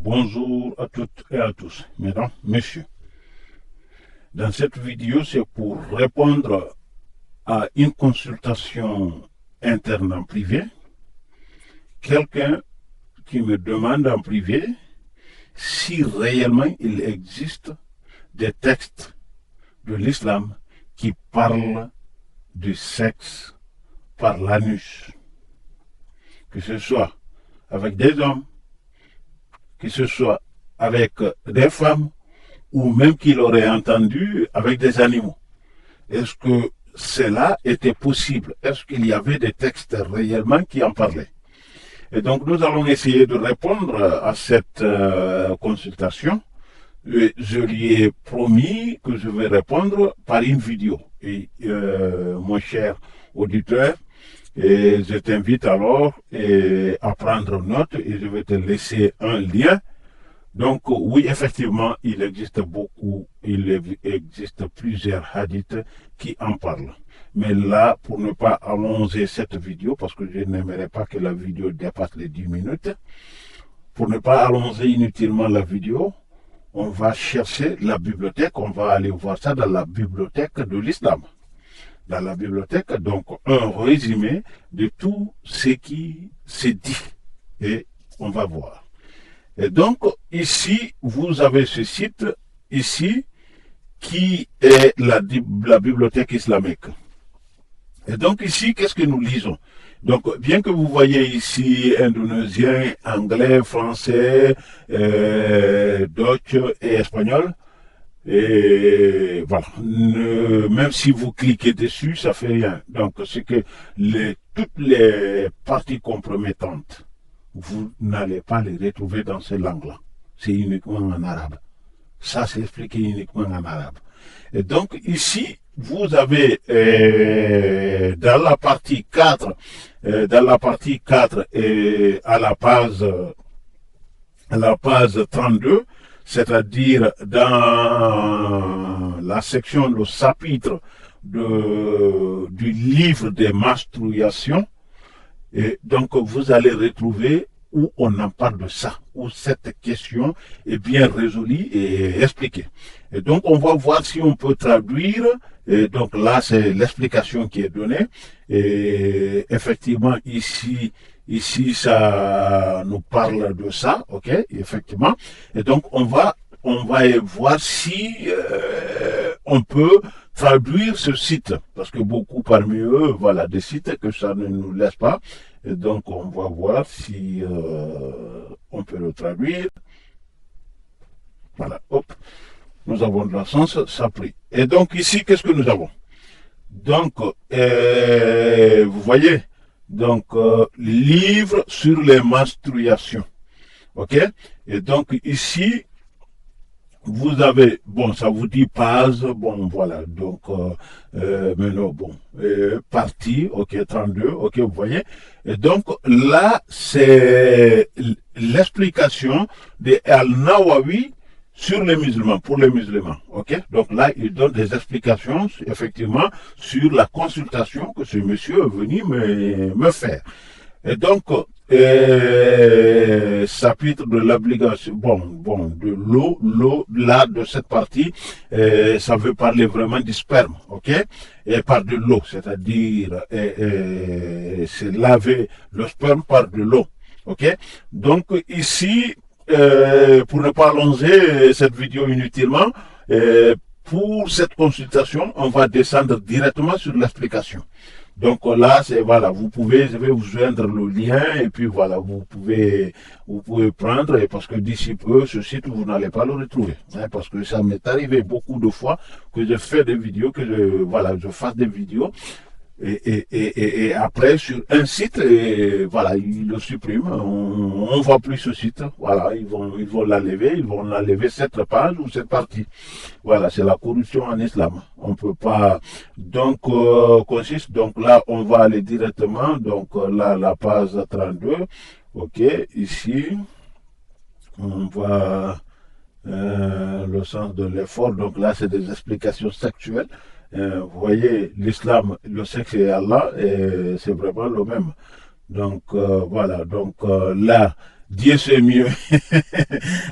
Bonjour à toutes et à tous, mesdames, messieurs. Dans cette vidéo, c'est pour répondre à une consultation interne en privé. Quelqu'un qui me demande en privé si réellement il existe des textes de l'islam qui parlent du sexe par l'anus. Que ce soit avec des hommes, que ce soit avec des femmes, ou même qu'il aurait entendu avec des animaux. Est-ce que cela était possible? Est-ce qu'il y avait des textes réellement qui en parlaient? Et donc nous allons essayer de répondre à cette consultation. Je lui ai promis que je vais répondre par une vidéo. Et mon cher auditeur, et je t'invite alors à prendre note et je vais te laisser un lien. Donc oui, effectivement, il existe plusieurs hadiths qui en parlent. Mais là, pour ne pas allonger cette vidéo, parce que je n'aimerais pas que la vidéo dépasse les 10 minutes, pour ne pas allonger inutilement la vidéo, on va chercher la bibliothèque, on va aller voir ça dans la bibliothèque de l'islam. Dans la bibliothèque, donc un résumé de tout ce qui s'est dit. Et on va voir. Et donc, ici, vous avez ce site, ici, qui est la bibliothèque islamique. Et donc, ici, qu'est-ce que nous lisons? Donc, bien que vous voyez ici indonésien, anglais, français, Dutch et espagnol, et voilà, même si vous cliquez dessus, ça fait rien. Donc, c'est que toutes les parties compromettantes, vous n'allez pas les retrouver dans ces langues-là. C'est uniquement en arabe. Ça, c'est expliqué uniquement en arabe. Et donc, ici, vous avez dans la partie 4, à la page 32, c'est-à-dire dans la section, le chapitre du livre des menstruations. Et donc, vous allez retrouver où on en parle de ça, où cette question est bien résolue et expliquée. Et donc, on va voir si on peut traduire. Et donc là, c'est l'explication qui est donnée. Et effectivement, ici, ça nous parle de ça, ok, effectivement. Et donc, on va voir si on peut traduire ce site, parce que beaucoup parmi eux, voilà, des sites que ça ne nous laisse pas. Et donc, on va voir si on peut le traduire. Voilà, hop. Nous avons de la chance, ça prie. Et donc, ici, qu'est-ce que nous avons? Donc, vous voyez, donc, livre sur les menstruations. OK? Et donc, ici, vous avez, bon, ça vous dit page, bon, voilà, donc, maintenant, bon, partie, ok, 32, ok, vous voyez. Et donc, là, c'est l'explication de Al-Nawawi sur les musulmans, pour les musulmans, ok. Donc là, il donne des explications, effectivement, sur la consultation que ce monsieur est venu me faire. Et donc, chapitre de l'obligation, de l'eau, là, de cette partie, ça veut parler vraiment du sperme, ok, et par de l'eau, c'est-à-dire, c'est laver le sperme par de l'eau, ok. Donc, ici, pour ne pas allonger cette vidéo inutilement, pour cette consultation, on va descendre directement sur l'explication. Donc là, c'est voilà, je vais vous joindre le lien et puis voilà, vous pouvez prendre, et parce que d'ici peu, ce site, vous n'allez pas le retrouver. Hein, parce que ça m'est arrivé beaucoup de fois que je fais des vidéos, je fasse des vidéos. Et après, sur un site, voilà, ils le suppriment. On ne voit plus ce site. Voilà, ils vont l'enlever cette page ou cette partie. Voilà, c'est la corruption en islam. On peut pas. Donc, donc là, on va aller directement. Donc là, la page 32. Ok, ici, on voit le sens de l'effort. Donc là, c'est des explications sexuelles. Vous voyez, l'islam, le sexe et Allah, c'est vraiment le même. Donc voilà, donc là, Dieu c'est mieux.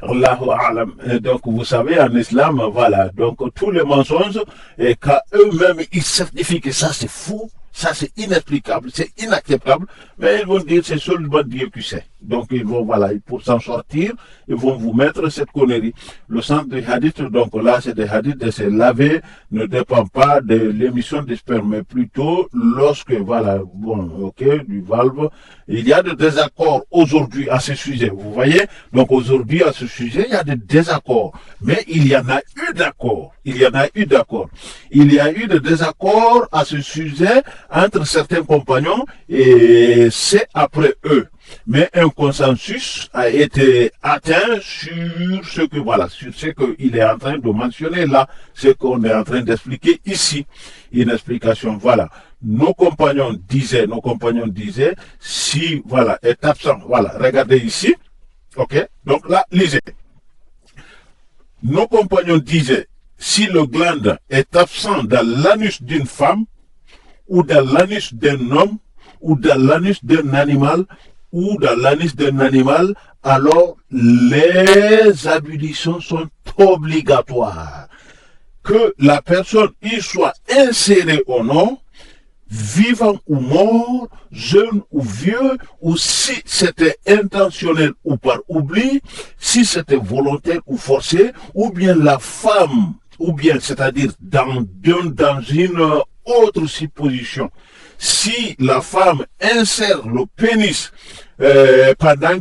Allahu a'lam. Donc vous savez, en islam, voilà, donc tous les mensonges, et qu'à eux-mêmes, ils certifient que ça c'est faux, ça c'est inexplicable, c'est inacceptable, mais ils vont dire c'est seulement Dieu qui sait. Donc ils vont, voilà, pour s'en sortir, ils vont vous mettre cette connerie. Le sens des hadiths, donc là c'est des hadiths de se laver, ne dépend pas de l'émission des spermes, mais plutôt lorsque, voilà, bon, ok, du valve, il y a des désaccords aujourd'hui à ce sujet, vous voyez. Donc aujourd'hui à ce sujet, il y a des désaccords, mais il y en a eu d'accord, il y en a eu d'accord. Il y a eu des désaccords à ce sujet entre certains compagnons et c'est après eux. Mais un consensus a été atteint sur ce que, voilà, sur ce qu'il est en train de mentionner là, ce qu'on est en train d'expliquer ici. Une explication, voilà. Nos compagnons disaient, si, voilà, est absent, voilà, regardez ici, ok, donc là, lisez. Nos compagnons disaient, si le glande est absent dans l'anus d'une femme, ou dans l'anus d'un homme, ou dans l'anus d'un animal, ou dans l'anus d'un animal, alors les ablutions sont obligatoires. Que la personne y soit insérée ou non, vivant ou mort, jeune ou vieux, ou si c'était intentionnel ou par oubli, si c'était volontaire ou forcé, ou bien la femme, ou bien c'est-à-dire dans une autre supposition. Si la femme insère le pénis pendant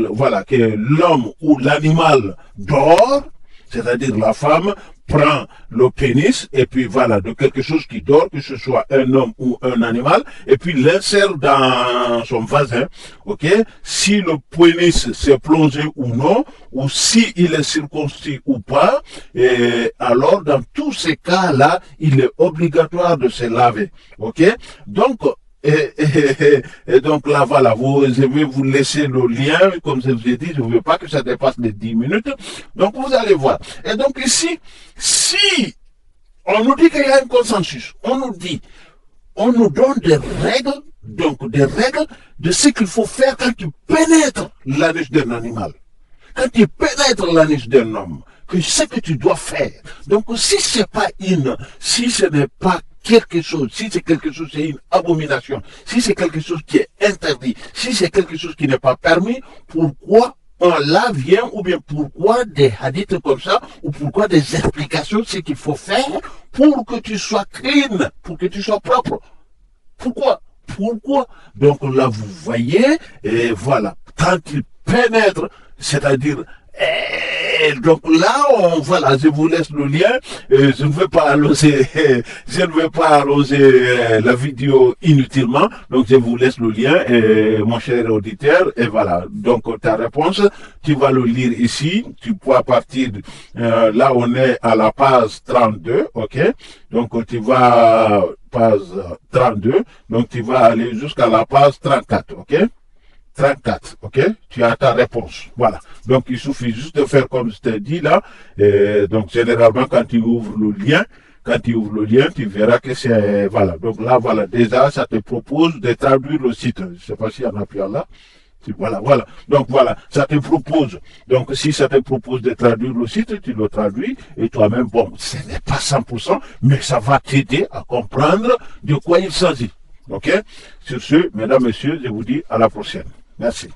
voilà, que l'homme ou l'animal dort, c'est-à-dire la femme prend le pénis et puis voilà, de quelque chose qui dort, que ce soit un homme ou un animal, et puis l'insère dans son vagin, ok? Si le pénis s'est plongé ou non, ou si il est circoncis ou pas, et alors dans tous ces cas-là, il est obligatoire de se laver, ok? Donc, et donc là, voilà, je vais vous laisser le lien, comme je vous ai dit, je ne veux pas que ça dépasse les 10 minutes. Donc vous allez voir. Et donc ici, si on nous dit qu'il y a un consensus, on nous donne des règles, donc des règles de ce qu'il faut faire quand tu pénètres l'anus d'un animal, quand tu pénètres l'anus d'un homme, que ce que tu dois faire. Donc si ce n'est pas quelque chose, si c'est quelque chose, c'est une abomination, si c'est quelque chose qui est interdit, si c'est quelque chose qui n'est pas permis, pourquoi on là vient, ou bien pourquoi des hadiths comme ça, ou pourquoi des explications, ce qu'il faut faire pour que tu sois clean, pour que tu sois propre. Pourquoi? Donc là, vous voyez, et voilà, quand il pénètre, c'est-à-dire, donc là, voilà, je vous laisse le lien. Je ne vais pas allonger, la vidéo inutilement. Donc je vous laisse le lien, mon cher auditeur. Et voilà. Donc ta réponse, tu vas le lire ici. Tu pourras partir. Là, on est à la page 32, ok. Donc tu vas page 32. Donc tu vas aller jusqu'à la page 34, ok. 34, ok? Tu as ta réponse. Voilà. Donc, il suffit juste de faire comme je t'ai dit là. Donc, généralement, quand tu ouvres le lien, tu verras que c'est, voilà. Donc là, voilà. Déjà, ça te propose de traduire le site. Je ne sais pas s'il y en a plus là. Voilà. Donc, voilà. Ça te propose. Donc, si ça te propose de traduire le site, tu le traduis. Et toi-même, bon, ce n'est pas 100%, mais ça va t'aider à comprendre de quoi il s'agit. Ok? Sur ce, mesdames, messieurs, je vous dis à la prochaine. Merci.